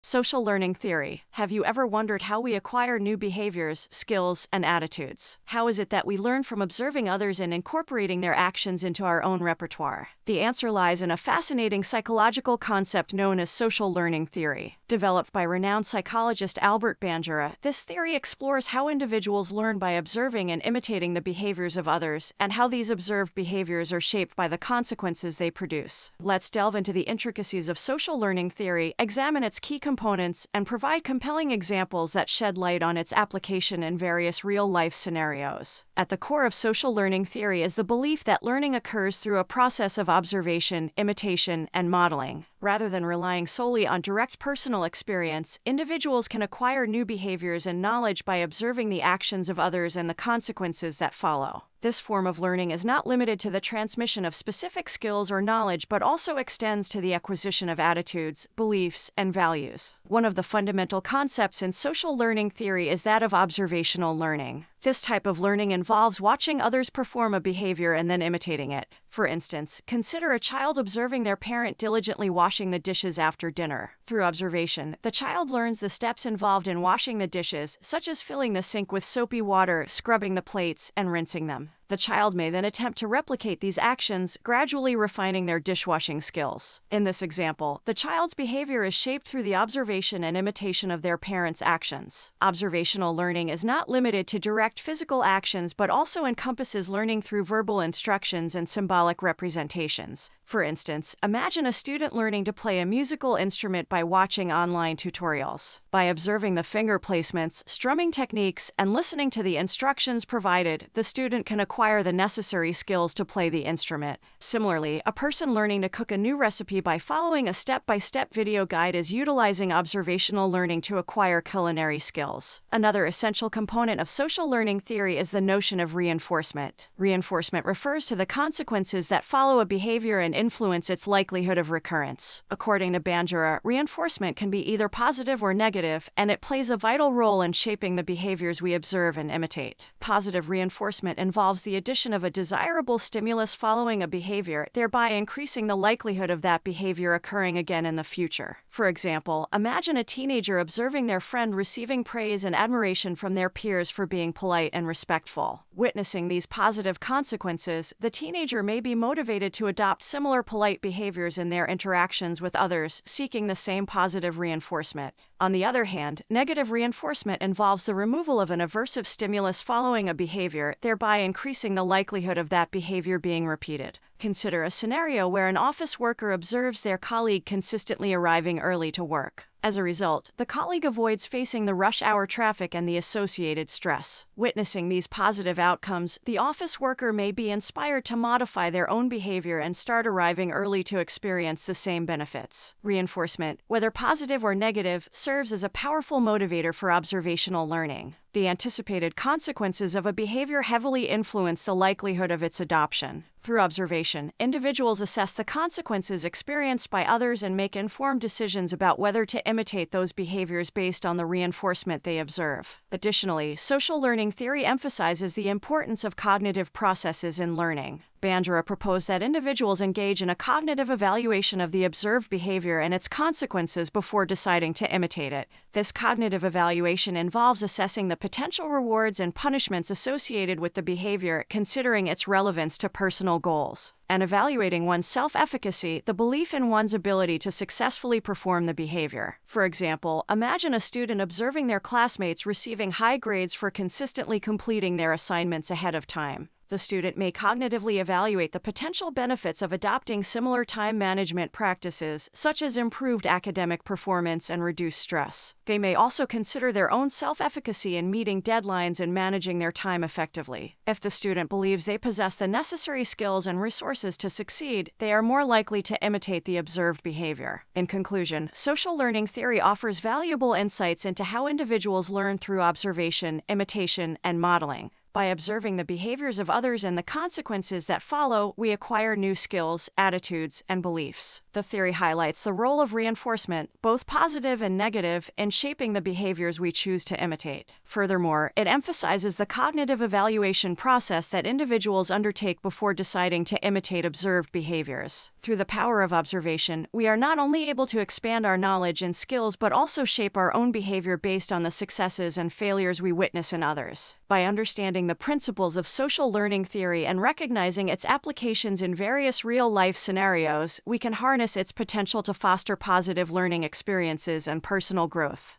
Social learning theory. Have you ever wondered how we acquire new behaviors, skills, and attitudes? How is it that we learn from observing others and incorporating their actions into our own repertoire? The answer lies in a fascinating psychological concept known as social learning theory. Developed by renowned psychologist Albert Bandura, this theory explores how individuals learn by observing and imitating the behaviors of others, and how these observed behaviors are shaped by the consequences they produce. Let's delve into the intricacies of social learning theory, examine its key components, and provide compelling examples that shed light on its application in various real-life scenarios. At the core of social learning theory is the belief that learning occurs through a process of observation, imitation, and modeling. Rather than relying solely on direct personal experience, individuals can acquire new behaviors and knowledge by observing the actions of others and the consequences that follow. This form of learning is not limited to the transmission of specific skills or knowledge, but also extends to the acquisition of attitudes, beliefs, and values. One of the fundamental concepts in social learning theory is that of observational learning. This type of learning involves watching others perform a behavior and then imitating it. For instance, consider a child observing their parent diligently washing the dishes after dinner. Through observation, the child learns the steps involved in washing the dishes, such as filling the sink with soapy water, scrubbing the plates, and rinsing them. The child may then attempt to replicate these actions, gradually refining their dishwashing skills. In this example, the child's behavior is shaped through the observation and imitation of their parents' actions. Observational learning is not limited to direct physical actions, but also encompasses learning through verbal instructions and symbolic representations. For instance, imagine a student learning to play a musical instrument by watching online tutorials. By observing the finger placements, strumming techniques, and listening to the instructions provided, the student can acquire the necessary skills to play the instrument. Similarly, a person learning to cook a new recipe by following a step-by-step video guide is utilizing observational learning to acquire culinary skills. Another essential component of social learning theory is the notion of reinforcement. Reinforcement refers to the consequences that follow a behavior and influence its likelihood of recurrence. According to Bandura, reinforcement can be either positive or negative, and it plays a vital role in shaping the behaviors we observe and imitate. Positive reinforcement involves the addition of a desirable stimulus following a behavior, thereby increasing the likelihood of that behavior occurring again in the future. For example, imagine a teenager observing their friend receiving praise and admiration from their peers for being polite and respectful. Witnessing these positive consequences, the teenager may be motivated to adopt similar polite behaviors in their interactions with others, seeking the same positive reinforcement. On the other hand, negative reinforcement involves the removal of an aversive stimulus following a behavior, thereby increasing the likelihood of that behavior being repeated. Consider a scenario where an office worker observes their colleague consistently arriving early to work. As a result, the colleague avoids facing the rush hour traffic and the associated stress. Witnessing these positive outcomes, the office worker may be inspired to modify their own behavior and start arriving early to experience the same benefits. Reinforcement, whether positive or negative, serves as a powerful motivator for observational learning. The anticipated consequences of a behavior heavily influence the likelihood of its adoption. Through observation, individuals assess the consequences experienced by others and make informed decisions about whether to imitate those behaviors based on the reinforcement they observe. Additionally, social learning theory emphasizes the importance of cognitive processes in learning. Bandura proposed that individuals engage in a cognitive evaluation of the observed behavior and its consequences before deciding to imitate it. This cognitive evaluation involves assessing the potential rewards and punishments associated with the behavior, considering its relevance to personal goals, and evaluating one's self-efficacy, the belief in one's ability to successfully perform the behavior. For example, imagine a student observing their classmates receiving high grades for consistently completing their assignments ahead of time. The student may cognitively evaluate the potential benefits of adopting similar time management practices, such as improved academic performance and reduced stress. They may also consider their own self-efficacy in meeting deadlines and managing their time effectively. If the student believes they possess the necessary skills and resources to succeed, they are more likely to imitate the observed behavior. In conclusion, social learning theory offers valuable insights into how individuals learn through observation, imitation, and modeling. By observing the behaviors of others and the consequences that follow, we acquire new skills, attitudes, and beliefs. The theory highlights the role of reinforcement, both positive and negative, in shaping the behaviors we choose to imitate. Furthermore, it emphasizes the cognitive evaluation process that individuals undertake before deciding to imitate observed behaviors. Through the power of observation, we are not only able to expand our knowledge and skills but also shape our own behavior based on the successes and failures we witness in others. By understanding the principles of social learning theory and recognizing its applications in various real-life scenarios, we can harness its potential to foster positive learning experiences and personal growth.